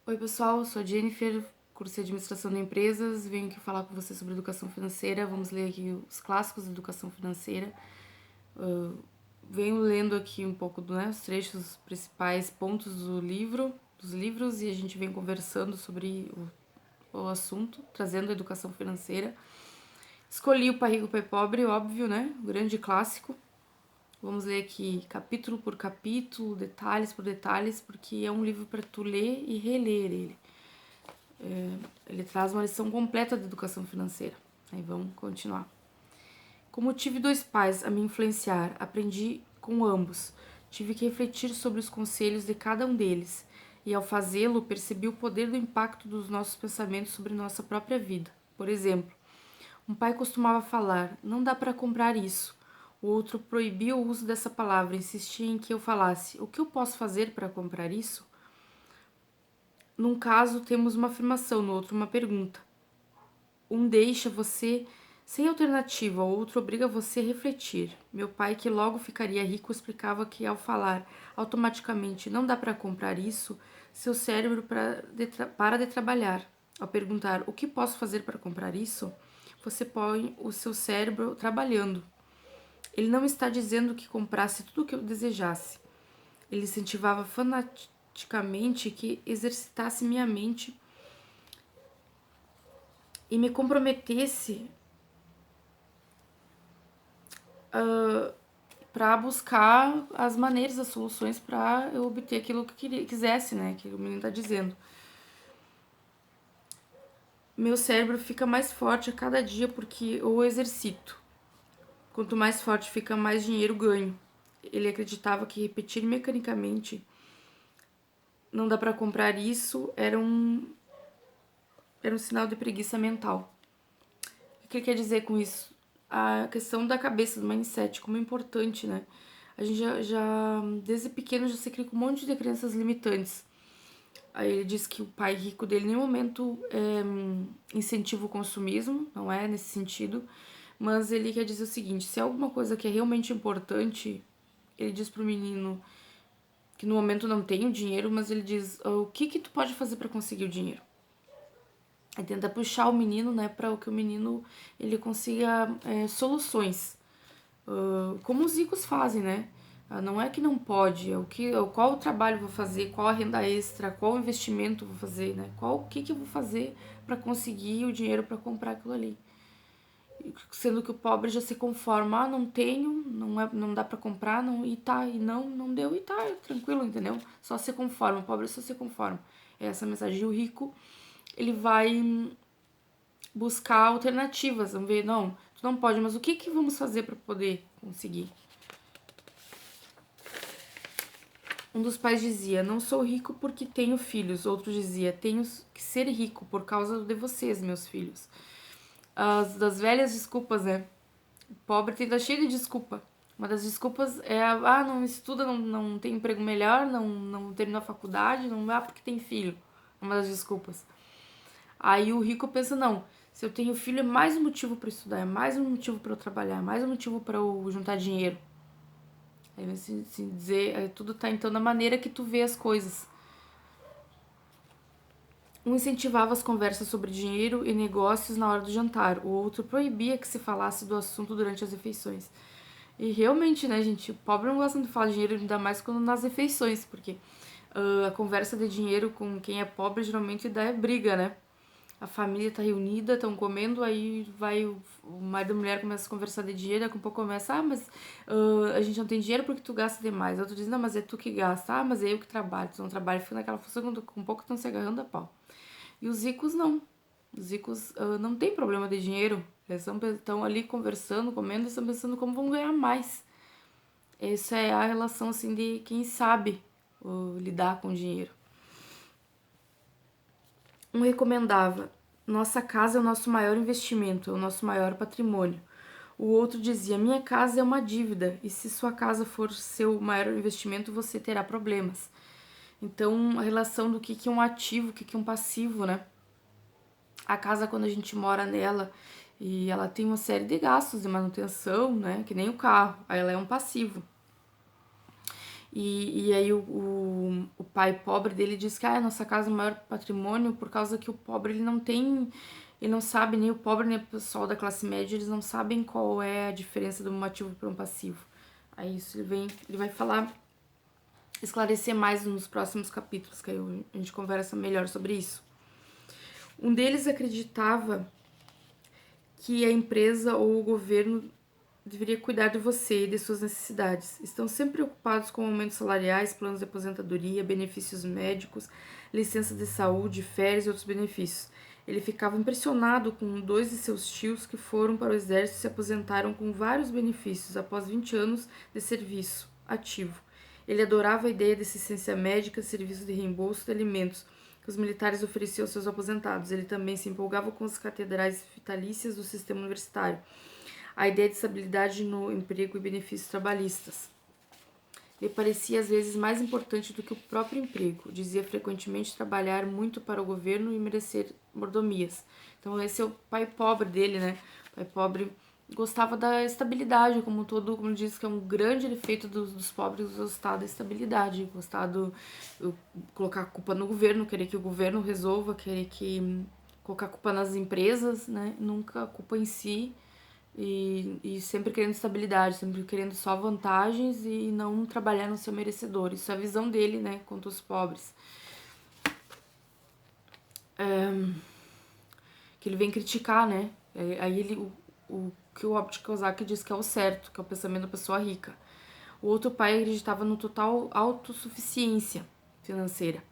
Oi, pessoal, eu sou a Jennifer, cursei Administração de Empresas, venho aqui falar com vocês sobre educação financeira. Vamos ler aqui os clássicos de educação financeira. Venho lendo aqui um pouco os trechos, os principais pontos dos livros, e a gente vem conversando sobre o assunto, trazendo a educação financeira. Escolhi o Pai Rico, Pai Pobre, óbvio, né? O grande clássico. Vamos ler aqui capítulo por capítulo, detalhes por detalhes, porque é um livro para tu ler e reler ele. Ele traz uma lição completa de educação financeira. Aí vamos continuar. Como tive dois pais a me influenciar, aprendi com ambos. Tive que refletir sobre os conselhos de cada um deles, e ao fazê-lo percebi o poder do impacto dos nossos pensamentos sobre nossa própria vida. Por exemplo, um pai costumava falar: "Não dá para comprar isso". O outro proibia o uso dessa palavra, insistia em que eu falasse: "O que eu posso fazer para comprar isso?". Num caso, temos uma afirmação, no outro, uma pergunta. Um deixa você sem alternativa, o outro obriga você a refletir. Meu pai, que logo ficaria rico, explicava que ao falar automaticamente não dá para comprar isso, seu cérebro para de trabalhar. Ao perguntar o que posso fazer para comprar isso, você põe o seu cérebro trabalhando. Ele não está dizendo que comprasse tudo o que eu desejasse. Ele incentivava fanaticamente que exercitasse minha mente e me comprometesse para buscar as maneiras, as soluções para eu obter aquilo que quisesse, né? Que o menino tá dizendo. Meu cérebro fica mais forte a cada dia porque eu o exercito. Quanto mais forte fica, mais dinheiro ganho. Ele acreditava que repetir mecanicamente não dá para comprar isso era um sinal de preguiça mental. O que ele quer dizer com isso? A questão da cabeça, do mindset, como é importante, né? A gente desde pequeno já se cria com um monte de crenças limitantes. Aí ele diz que o pai rico dele, em nenhum momento, incentiva o consumismo, não é nesse sentido, mas ele quer dizer o seguinte: se é alguma coisa que é realmente importante, ele diz pro menino que no momento não tem o dinheiro, mas ele diz: o que que tu pode fazer para conseguir o dinheiro? Aí tenta puxar o menino, né, para que o menino ele consiga soluções, como os ricos fazem, né? Não é que não pode, qual o trabalho eu vou fazer, qual a renda extra, qual o investimento eu vou fazer, né? O que eu vou fazer para conseguir o dinheiro para comprar aquilo ali. Sendo que o pobre já se conforma, não tenho, não dá para comprar, não, e não deu, e tá, tranquilo, entendeu? Só se conforma, o pobre só se conforma. É essa a mensagem. E o rico, ele vai buscar alternativas, vamos ver, não, tu não pode, mas o que vamos fazer para poder conseguir? Um dos pais dizia: "Não sou rico porque tenho filhos". Outro dizia: "Tenho que ser rico por causa de vocês, meus filhos". As das velhas desculpas, né? O pobre tá cheio de desculpa. Uma das desculpas é: não estuda, não tem emprego melhor, não terminou a faculdade, não porque tem filho. Uma das desculpas. Aí o rico pensa: não, se eu tenho filho é mais um motivo para estudar, é mais um motivo para eu trabalhar, é mais um motivo para eu juntar dinheiro. Aí vai se dizer, aí tudo tá então na maneira que tu vê as coisas. Um incentivava as conversas sobre dinheiro e negócios na hora do jantar, o outro proibia que se falasse do assunto durante as refeições. E realmente, né, gente, o pobre não gosta de falar de dinheiro, ainda mais quando nas refeições, porque a conversa de dinheiro com quem é pobre geralmente dá briga, né? A família tá reunida, estão comendo, aí vai o marido e a mulher começa a conversar de dinheiro, daqui a pouco começa: mas a gente não tem dinheiro porque tu gasta demais. Outro diz: não, mas é tu que gasta. Mas é eu que trabalho, tu não trabalha, fica naquela função, com um pouco estão se agarrando a pau. E os ricos não. Os ricos não tem problema de dinheiro. Eles estão ali conversando, comendo, e estão pensando como vão ganhar mais. Essa é a relação, assim, de quem sabe lidar com o dinheiro. Um recomendava: nossa casa é o nosso maior investimento, é o nosso maior patrimônio. O outro dizia: minha casa é uma dívida, e se sua casa for seu maior investimento, você terá problemas. Então, a relação do que é um ativo, o que é um passivo, né? A casa, quando a gente mora nela, e ela tem uma série de gastos de manutenção, né? Que nem o carro, aí ela é um passivo. E aí o pai pobre dele diz que a nossa casa é o maior patrimônio por causa que o pobre ele não tem, ele não sabe, nem o pobre nem o pessoal da classe média, eles não sabem qual é a diferença de um ativo para um passivo. Aí isso ele vai falar, esclarecer mais nos próximos capítulos, que aí a gente conversa melhor sobre isso. Um deles acreditava que a empresa ou o governo deveria cuidar de você e de suas necessidades. Estão sempre preocupados com aumentos salariais, planos de aposentadoria, benefícios médicos, licença de saúde, férias e outros benefícios. Ele ficava impressionado com dois de seus tios que foram para o exército e se aposentaram com vários benefícios após 20 anos de serviço ativo. Ele adorava a ideia de assistência médica, serviço de reembolso de alimentos que os militares ofereciam aos seus aposentados. Ele também se empolgava com as catedrais vitalícias do sistema universitário, a ideia de estabilidade no emprego e benefícios trabalhistas. Lhe parecia às vezes mais importante do que o próprio emprego. Dizia frequentemente trabalhar muito para o governo e merecer mordomias. Então esse é o pai pobre dele, né? O pai pobre gostava da estabilidade, como diz que é um grande defeito dos pobres, gostar da estabilidade, gostar colocar a culpa no governo, querer que o governo resolva, querer que colocar a culpa nas empresas, né? Nunca a culpa em si. E sempre querendo estabilidade, sempre querendo só vantagens e não trabalhar no seu merecedor. Isso é a visão dele, né, quanto aos pobres. Que ele vem criticar, né? Aí o que o Robert Kiyosaki diz que é o certo, que é o pensamento da pessoa rica. O outro pai acreditava no total autossuficiência financeira.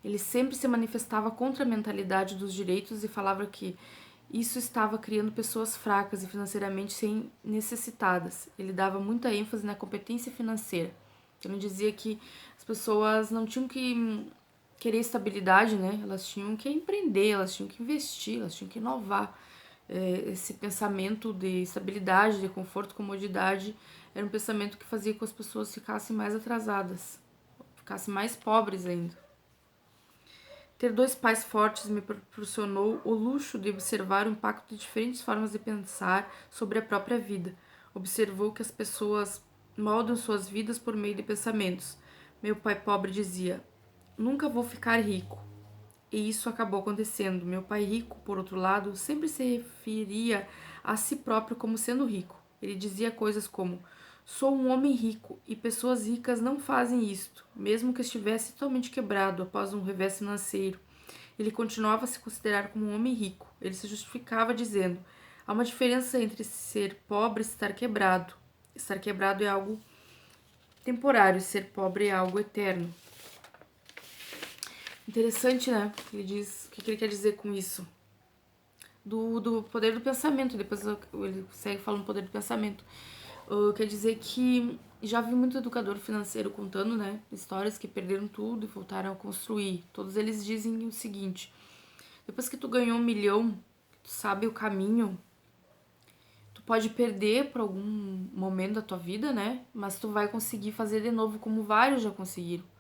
Ele sempre se manifestava contra a mentalidade dos direitos e falava que isso estava criando pessoas fracas e financeiramente sem necessitadas. Ele dava muita ênfase na competência financeira. Ele dizia que as pessoas não tinham que querer estabilidade, né? Elas tinham que empreender, elas tinham que investir, elas tinham que inovar. Esse pensamento de estabilidade, de conforto, comodidade, era um pensamento que fazia com que as pessoas ficassem mais atrasadas, ficassem mais pobres ainda. Ter dois pais fortes me proporcionou o luxo de observar o impacto de diferentes formas de pensar sobre a própria vida. Observou que as pessoas moldam suas vidas por meio de pensamentos. Meu pai pobre dizia: nunca vou ficar rico. E isso acabou acontecendo. Meu pai rico, por outro lado, sempre se referia a si próprio como sendo rico. Ele dizia coisas como: sou um homem rico e pessoas ricas não fazem isto, mesmo que estivesse totalmente quebrado após um revés financeiro. Ele continuava a se considerar como um homem rico. Ele se justificava dizendo: há uma diferença entre ser pobre e estar quebrado. Estar quebrado é algo temporário, ser pobre é algo eterno. Interessante, né? Ele diz o que ele quer dizer com isso. Do poder do pensamento. Depois ele segue falando poder do pensamento. Quer dizer que já vi muito educador financeiro contando, né? Histórias que perderam tudo e voltaram a construir. Todos eles dizem o seguinte: depois que tu ganhou 1 milhão, tu sabe o caminho. Tu pode perder por algum momento da tua vida, né? Mas tu vai conseguir fazer de novo, como vários já conseguiram.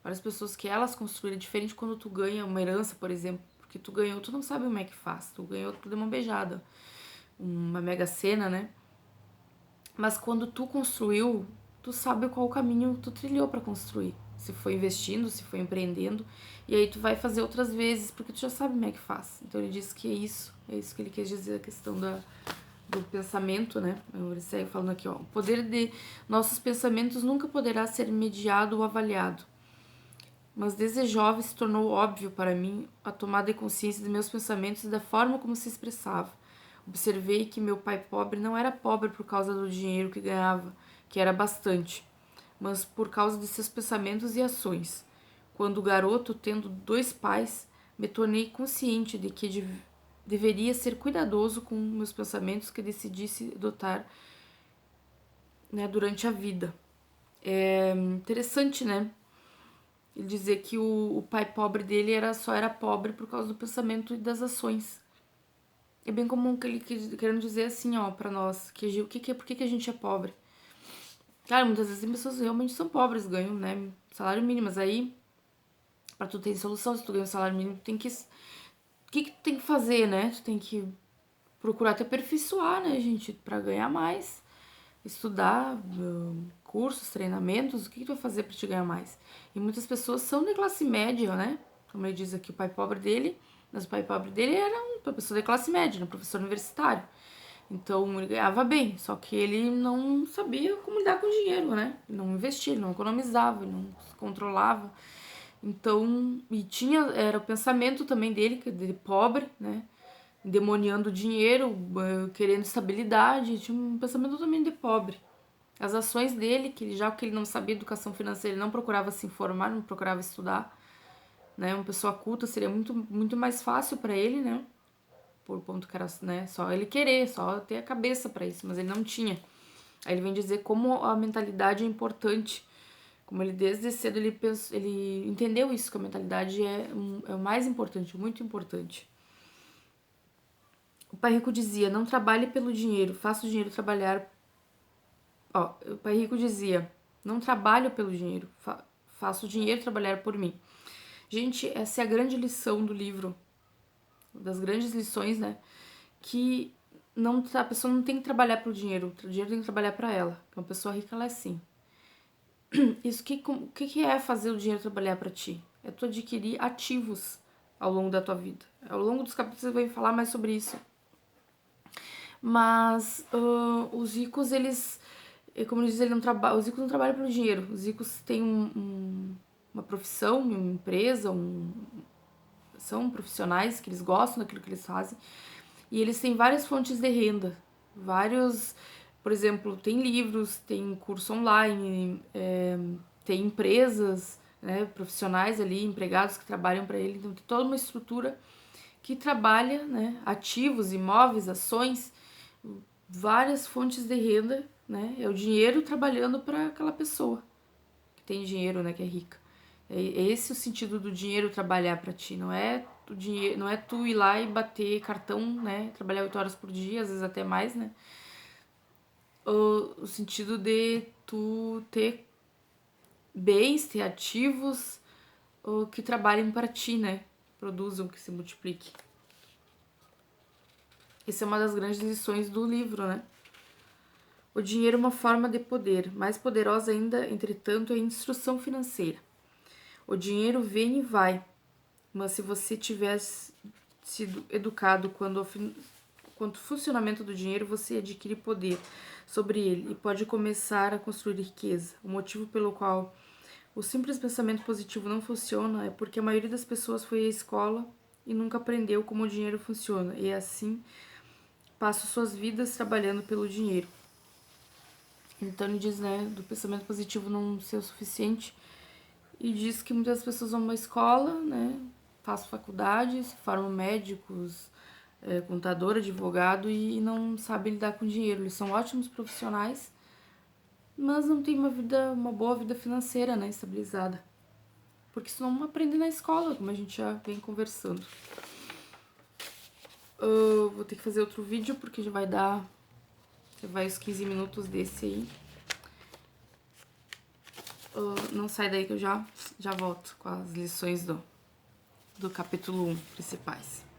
Várias pessoas que elas construíram. É diferente quando tu ganha uma herança, por exemplo. Porque tu ganhou, tu não sabe como é que faz. Tu ganhou tudo de uma beijada. Uma mega cena, né? Mas quando tu construiu, tu sabe qual caminho tu trilhou para construir. Se foi investindo, se foi empreendendo. E aí tu vai fazer outras vezes, porque tu já sabe como é que faz. Então ele disse que é isso que ele quer dizer, a questão do pensamento, né? Ele segue falando aqui, ó. O poder de nossos pensamentos nunca poderá ser mediado ou avaliado. Mas desde jovem se tornou óbvio para mim a tomada de consciência de meus pensamentos e da forma como se expressava. Observei que meu pai pobre não era pobre por causa do dinheiro que ganhava, que era bastante, mas por causa de seus pensamentos e ações. Quando garoto, tendo dois pais, me tornei consciente de que deveria ser cuidadoso com meus pensamentos que decidisse adotar, né, durante a vida. É interessante, né? Ele dizer que o pai pobre dele só era pobre por causa do pensamento e das ações. É bem comum que ele querendo dizer assim, ó, pra nós, por que a gente é pobre? Cara, muitas vezes as pessoas realmente são pobres, ganham, né, salário mínimo, mas aí, pra tu ter solução, se tu ganha um salário mínimo, tu tem que... O que tu tem que fazer, né? Tu tem que procurar te aperfeiçoar, né, gente, pra ganhar mais. Estudar, cursos, treinamentos, o que tu vai fazer para te ganhar mais? E muitas pessoas são de classe média, né? Como ele diz aqui, o pai pobre dele, mas o pai pobre dele era uma pessoa de classe média, um professor universitário. Então ele ganhava bem, só que ele não sabia como lidar com o dinheiro, né? Não investia, não economizava, não se controlava. Então, e era o pensamento também dele, que é de pobre, né? Demoniando o dinheiro, querendo estabilidade, tinha um pensamento também de pobre. As ações dele, já que ele não sabia educação financeira, ele não procurava se informar, não procurava estudar, né? Uma pessoa culta seria muito mais fácil para ele, né? Por ponto que era, né, só ele querer, só ter a cabeça para isso, mas ele não tinha. Aí ele vem dizer como a mentalidade é importante, como ele desde cedo ele entendeu isso, que a mentalidade é o mais importante, muito importante. O pai rico dizia, não trabalhe pelo dinheiro, faça o dinheiro trabalhar. O pai rico dizia, não trabalho pelo dinheiro, faço o dinheiro trabalhar por mim. Gente, essa é a grande lição do livro, das grandes lições, né? Que a pessoa não tem que trabalhar pro dinheiro, o dinheiro tem que trabalhar para ela. Uma pessoa rica, ela é assim. Isso, o que é fazer o dinheiro trabalhar para ti? É tu adquirir ativos ao longo da tua vida. Ao longo dos capítulos eu vou falar mais sobre isso. Mas os ricos, como eles dizem, os ricos não trabalham pelo dinheiro. Os ricos têm uma profissão, uma empresa, são profissionais que eles gostam daquilo que eles fazem. E eles têm várias fontes de renda. Por exemplo, tem livros, tem curso online, tem empresas, né, profissionais ali, empregados que trabalham para ele. Então tem toda uma estrutura que trabalha, né, ativos, imóveis, ações, várias fontes de renda, né? É o dinheiro trabalhando para aquela pessoa que tem dinheiro, né, que é rica. É esse o sentido do dinheiro trabalhar para ti, não é não é tu ir lá e bater cartão, né, trabalhar 8 horas por dia, às vezes até mais, né? O sentido de tu ter bens, ter ativos que trabalhem para ti, né? Produzam, que se multipliquem. Essa é uma das grandes lições do livro, né? O dinheiro é uma forma de poder. Mais poderosa ainda, entretanto, é a instrução financeira. O dinheiro vem e vai, mas se você tivesse sido educado quanto ao funcionamento do dinheiro, você adquire poder sobre ele e pode começar a construir riqueza. O motivo pelo qual o simples pensamento positivo não funciona é porque a maioria das pessoas foi à escola e nunca aprendeu como o dinheiro funciona, e assim passam suas vidas trabalhando pelo dinheiro. Então ele diz, né, do pensamento positivo não ser o suficiente, e diz que muitas pessoas vão a uma escola, né, fazem faculdade, se formam médicos, contador, advogado e não sabem lidar com dinheiro. Eles são ótimos profissionais, mas não têm uma boa vida financeira, né, estabilizada. Porque isso não aprende na escola, como a gente já vem conversando. Vou ter que fazer outro vídeo porque já vai os 15 minutos desse aí. Não sai daí que eu já volto com as lições do capítulo 1 principais.